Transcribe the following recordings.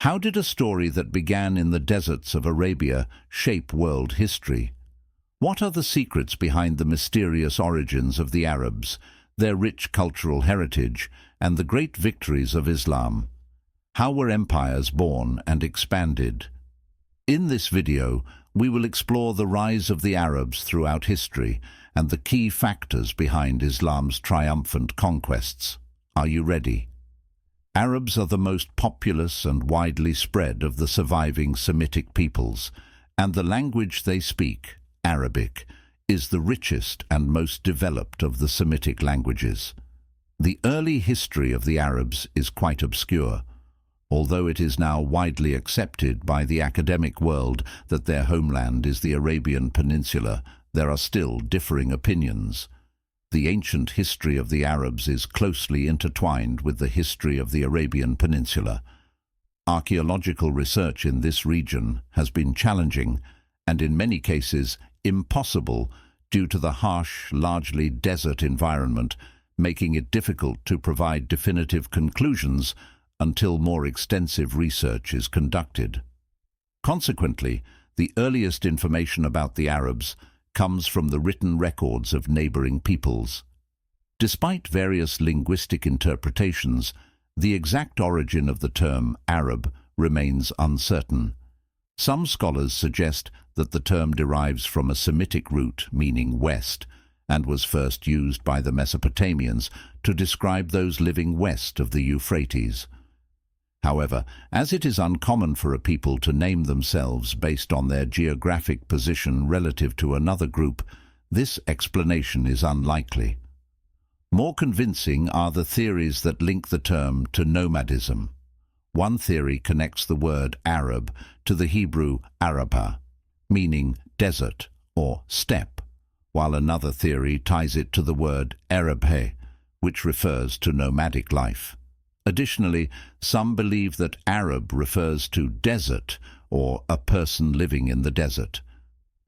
How did a story that began in the deserts of Arabia shape world history? What are the secrets behind the mysterious origins of the Arabs, their rich cultural heritage, and the great victories of Islam? How were empires born and expanded? In this video, we will explore the rise of the Arabs throughout history and the key factors behind Islam's triumphant conquests. Are you ready? Arabs are the most populous and widely spread of the surviving Semitic peoples, and the language they speak, Arabic, is the richest and most developed of the Semitic languages. The early history of the Arabs is quite obscure, although it is now widely accepted by the academic world that their homeland is the Arabian Peninsula. There are still differing opinions. The ancient history of the Arabs is closely intertwined with the history of the Arabian Peninsula. Archaeological research in this region has been challenging and in many cases impossible due to the harsh, largely desert environment, making it difficult to provide definitive conclusions until more extensive research is conducted. Consequently, the earliest information about the Arabs comes from the written records of neighboring peoples. Despite various linguistic interpretations, the exact origin of the term Arab remains uncertain. Some scholars suggest that the term derives from a Semitic root meaning west and was first used by the Mesopotamians to describe those living west of the Euphrates. However, as it is uncommon for a people to name themselves based on their geographic position relative to another group, this explanation is unlikely. More convincing are the theories that link the term to nomadism. One theory connects the word Arab to the Hebrew Arabah, meaning desert or steppe, while another theory ties it to the word Arabhe, which refers to nomadic life. Additionally, some believe that Arab refers to desert or a person living in the desert.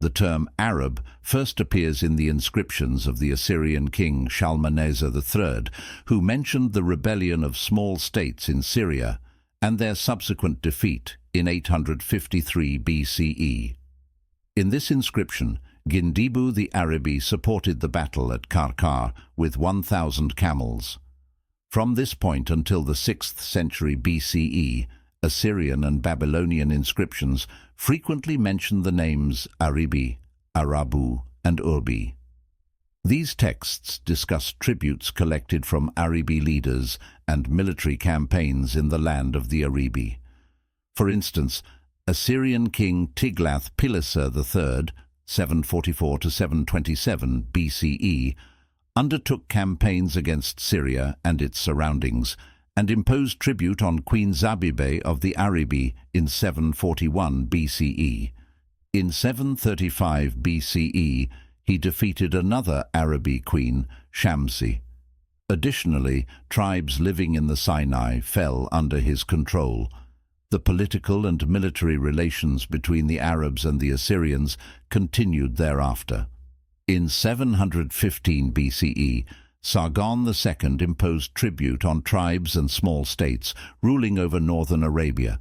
The term Arab first appears in the inscriptions of the Assyrian king Shalmaneser III, who mentioned the rebellion of small states in Syria and their subsequent defeat in 853 BCE. In this inscription, Gindibu the Arabi supported the battle at Karkar with 1,000 camels. From this point until the 6th century BCE, Assyrian and Babylonian inscriptions frequently mention the names Aribi, Arabu, and Urbi. These texts discuss tributes collected from Arabi leaders and military campaigns in the land of the Arabi. For instance, Assyrian king Tiglath-Pileser III, 744 to 727 BCE, undertook campaigns against Syria and its surroundings, and imposed tribute on Queen Zabibe of the Arabi in 741 BCE. In 735 BCE, he defeated another Arabi queen, Shamsi. Additionally, tribes living in the Sinai fell under his control. The political and military relations between the Arabs and the Assyrians continued thereafter. In 715 BCE, Sargon II imposed tribute on tribes and small states ruling over northern Arabia,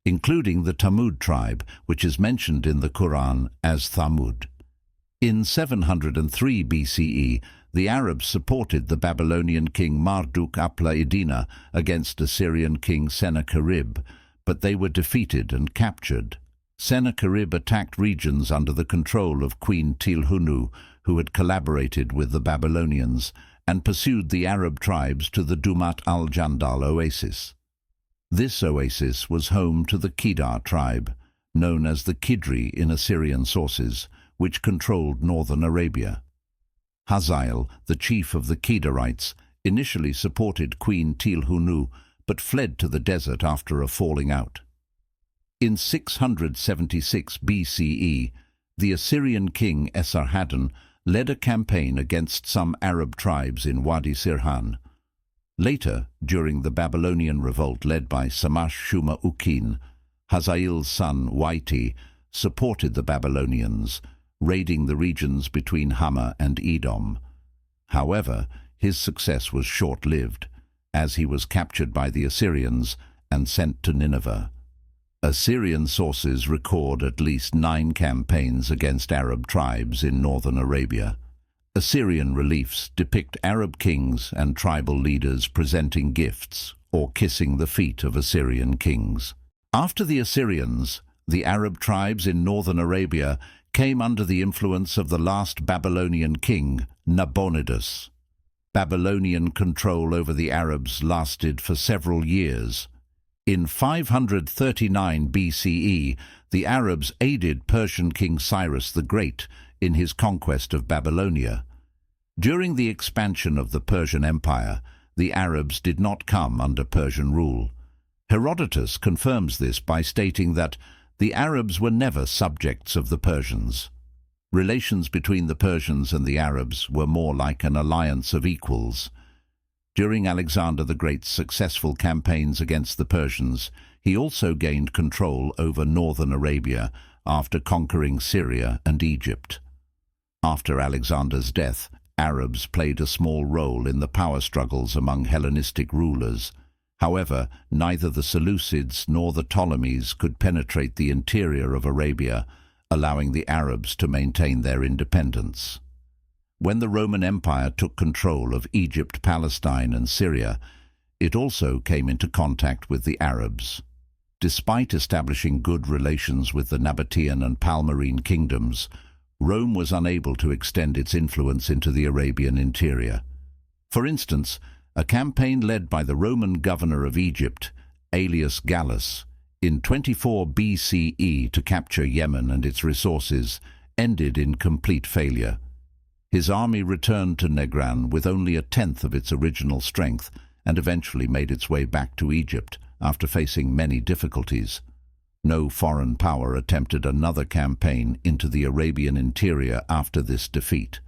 including the Thamud tribe, which is mentioned in the Quran as Thamud. In 703 BCE, the Arabs supported the Babylonian king Marduk-apla-iddina against Assyrian king Sennacherib, but they were defeated and captured. Sennacherib attacked regions under the control of Queen Tilhunu, who had collaborated with the Babylonians, and pursued the Arab tribes to the Dumat al-Jandal oasis. This oasis was home to the Kedar tribe, known as the Kidri in Assyrian sources, which controlled northern Arabia. Hazael, the chief of the Kedarites, initially supported Queen Tilhunu, but fled to the desert after a falling out. In 676 BCE, the Assyrian king Esarhaddon led a campaign against some Arab tribes in Wadi Sirhan. Later, during the Babylonian revolt led by Shamash-shuma-ukin, Hazael's son Waiti supported the Babylonians, raiding the regions between Hama and Edom. However, his success was short-lived, as he was captured by the Assyrians and sent to Nineveh. Assyrian sources record at least 9 campaigns against Arab tribes in northern Arabia. Assyrian reliefs depict Arab kings and tribal leaders presenting gifts or kissing the feet of Assyrian kings. After the Assyrians, the Arab tribes in northern Arabia came under the influence of the last Babylonian king, Nabonidus. Babylonian control over the Arabs lasted for several years. In 539 BCE, the Arabs aided Persian King Cyrus the Great in his conquest of Babylonia. During the expansion of the Persian Empire, the Arabs did not come under Persian rule. Herodotus confirms this by stating that the Arabs were never subjects of the Persians. Relations between the Persians and the Arabs were more like an alliance of equals. During Alexander the Great's successful campaigns against the Persians, he also gained control over northern Arabia after conquering Syria and Egypt. After Alexander's death, Arabs played a small role in the power struggles among Hellenistic rulers. However, neither the Seleucids nor the Ptolemies could penetrate the interior of Arabia, allowing the Arabs to maintain their independence. When the Roman Empire took control of Egypt, Palestine, and Syria, it also came into contact with the Arabs. Despite establishing good relations with the Nabatean and Palmyrene kingdoms, Rome was unable to extend its influence into the Arabian interior. For instance, a campaign led by the Roman governor of Egypt, Aelius Gallus, in 24 BCE to capture Yemen and its resources, ended in complete failure. His army returned to Negran with only a tenth of its original strength and eventually made its way back to Egypt after facing many difficulties. No foreign power attempted another campaign into the Arabian interior after this defeat.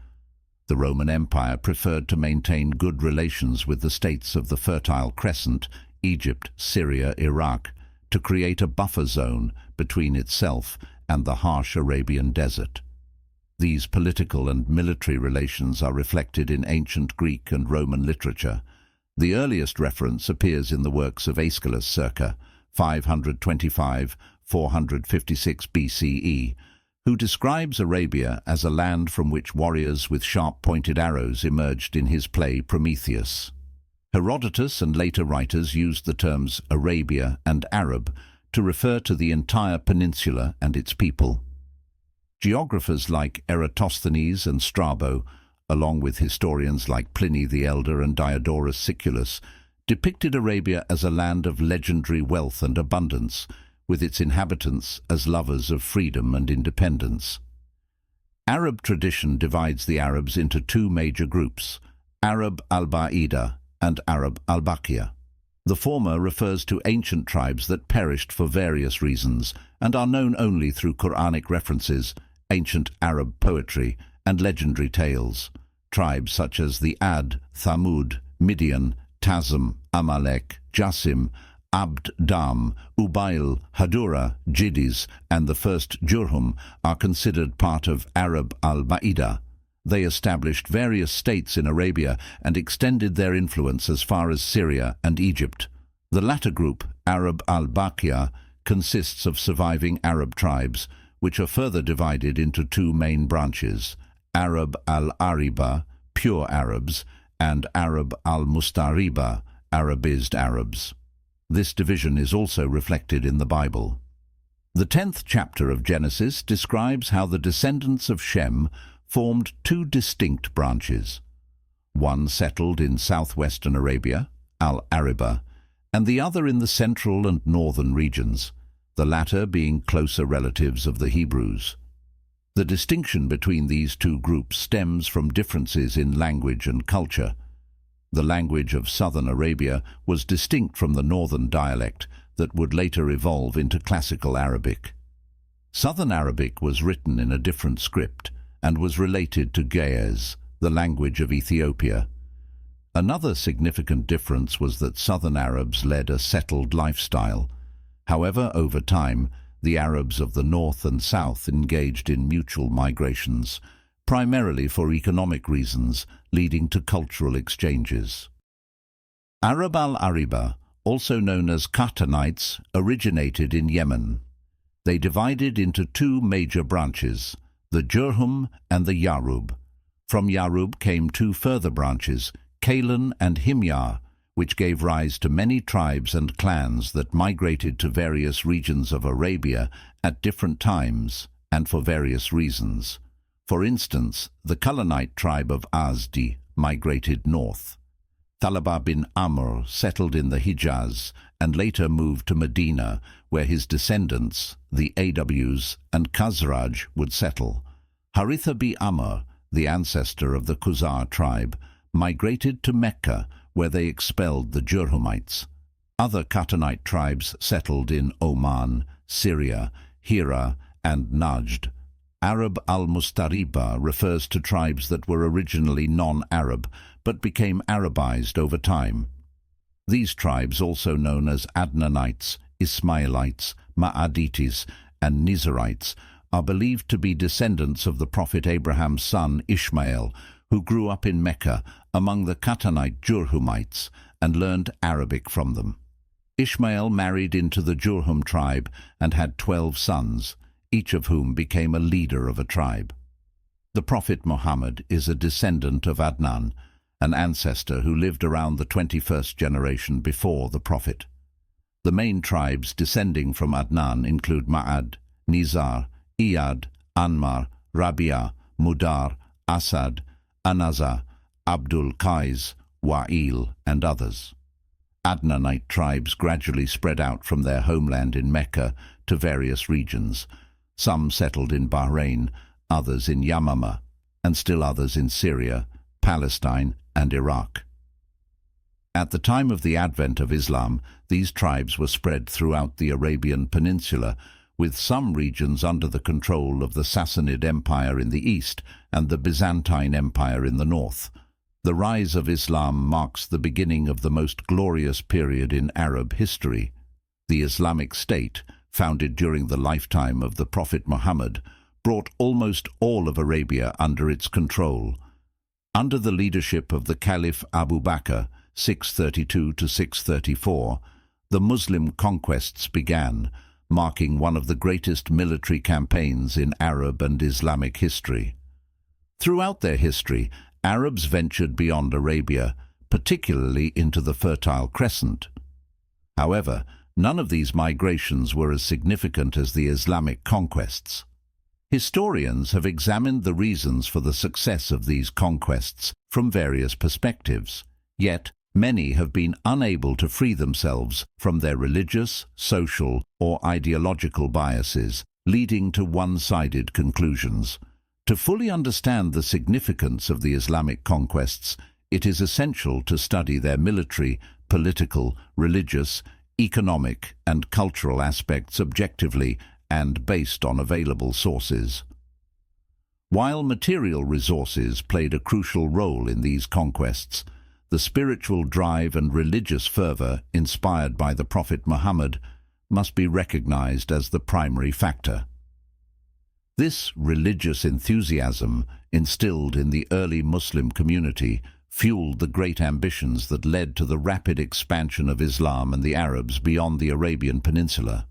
The Roman Empire preferred to maintain good relations with the states of the Fertile Crescent, Egypt, Syria, Iraq, to create a buffer zone between itself and the harsh Arabian desert. These political and military relations are reflected in ancient Greek and Roman literature. The earliest reference appears in the works of Aeschylus circa 525–456 BCE, who describes Arabia as a land from which warriors with sharp-pointed arrows emerged in his play Prometheus. Herodotus and later writers used the terms Arabia and Arab to refer to the entire peninsula and its people. Geographers like Eratosthenes and Strabo, along with historians like Pliny the Elder and Diodorus Siculus, depicted Arabia as a land of legendary wealth and abundance, with its inhabitants as lovers of freedom and independence. Arab tradition divides the Arabs into 2 major groups, Arab al-Ba'ida and Arab al-Baqiya. The former refers to ancient tribes that perished for various reasons and are known only through Quranic references, ancient Arab poetry, and legendary tales. Tribes such as the Ad, Thamud, Midian, Tazm, Amalek, Jasim, Abd Dam, Ubail, Hadura, Jidis, and the first Jurhum are considered part of Arab al-Ba'ida. They established various states in Arabia and extended their influence as far as Syria and Egypt. The latter group, Arab al-Baqiya, consists of surviving Arab tribes, which are further divided into 2 main branches, Arab al-Ariba, pure Arabs, and Arab al-Mustariba, Arabized Arabs. This division is also reflected in the Bible. The 10th chapter of Genesis describes how the descendants of Shem formed 2 distinct branches. One settled in southwestern Arabia, al-Ariba, and the other in the central and northern regions, the latter being closer relatives of the Hebrews. The distinction between these 2 groups stems from differences in language and culture. The language of southern Arabia was distinct from the northern dialect that would later evolve into Classical Arabic. Southern Arabic was written in a different script and was related to Ge'ez, the language of Ethiopia. Another significant difference was that southern Arabs led a settled lifestyle. However, over time, the Arabs of the north and south engaged in mutual migrations, primarily for economic reasons, leading to cultural exchanges. Arab al-Ariba, also known as Qatanites, originated in Yemen. They divided into two major branches, the Jurhum and the Yarub. From Yarub came two further branches, Kaylan and Himyar, which gave rise to many tribes and clans that migrated to various regions of Arabia at different times and for various reasons. For instance, the Culanite tribe of Azdi migrated north. Thalaba bin Amr settled in the Hijaz and later moved to Medina, where his descendants, the Aws and Khazraj, would settle. Haritha bin Amr, the ancestor of the Khuzar tribe, migrated to Mecca, where they expelled the Jurhumites. Other Qattanite tribes settled in Oman, Syria, Hira, and Najd. Arab al-Mustariba refers to tribes that were originally non-Arab but became Arabized over time. These tribes, also known as Adnanites, Ismailites, Ma'adites, and Nizarites, are believed to be descendants of the Prophet Abraham's son Ishmael, who grew up in Mecca among the Qattanite Jurhumites and learned Arabic from them. Ishmael married into the Jurhum tribe and had 12 sons, each of whom became a leader of a tribe. The Prophet Muhammad is a descendant of Adnan, an ancestor who lived around the 21st generation before the Prophet. The main tribes descending from Adnan include Ma'ad, Nizar, Iyad, Anmar, Rabia, Mudar, Asad, Anaza, Abdul Qais, Wa'il, and others. Adnanite tribes gradually spread out from their homeland in Mecca to various regions. Some settled in Bahrain, others in Yamama, and still others in Syria, Palestine, and Iraq. At the time of the advent of Islam, these tribes were spread throughout the Arabian Peninsula, with some regions under the control of the Sassanid Empire in the east and the Byzantine Empire in the north. The rise of Islam marks the beginning of the most glorious period in Arab history. The Islamic State, founded during the lifetime of the Prophet Muhammad, brought almost all of Arabia under its control. Under the leadership of the Caliph Abu Bakr, 632 to 634, the Muslim conquests began, marking one of the greatest military campaigns in Arab and Islamic history. Throughout their history, Arabs ventured beyond Arabia, particularly into the Fertile Crescent. However, none of these migrations were as significant as the Islamic conquests. Historians have examined the reasons for the success of these conquests from various perspectives, yet many have been unable to free themselves from their religious, social, or ideological biases, leading to one-sided conclusions. To fully understand the significance of the Islamic conquests, it is essential to study their military, political, religious, economic, and cultural aspects objectively and based on available sources. While material resources played a crucial role in these conquests, the spiritual drive and religious fervor inspired by the Prophet Muhammad must be recognized as the primary factor. This religious enthusiasm, instilled in the early Muslim community, fueled the great ambitions that led to the rapid expansion of Islam and the Arabs beyond the Arabian Peninsula.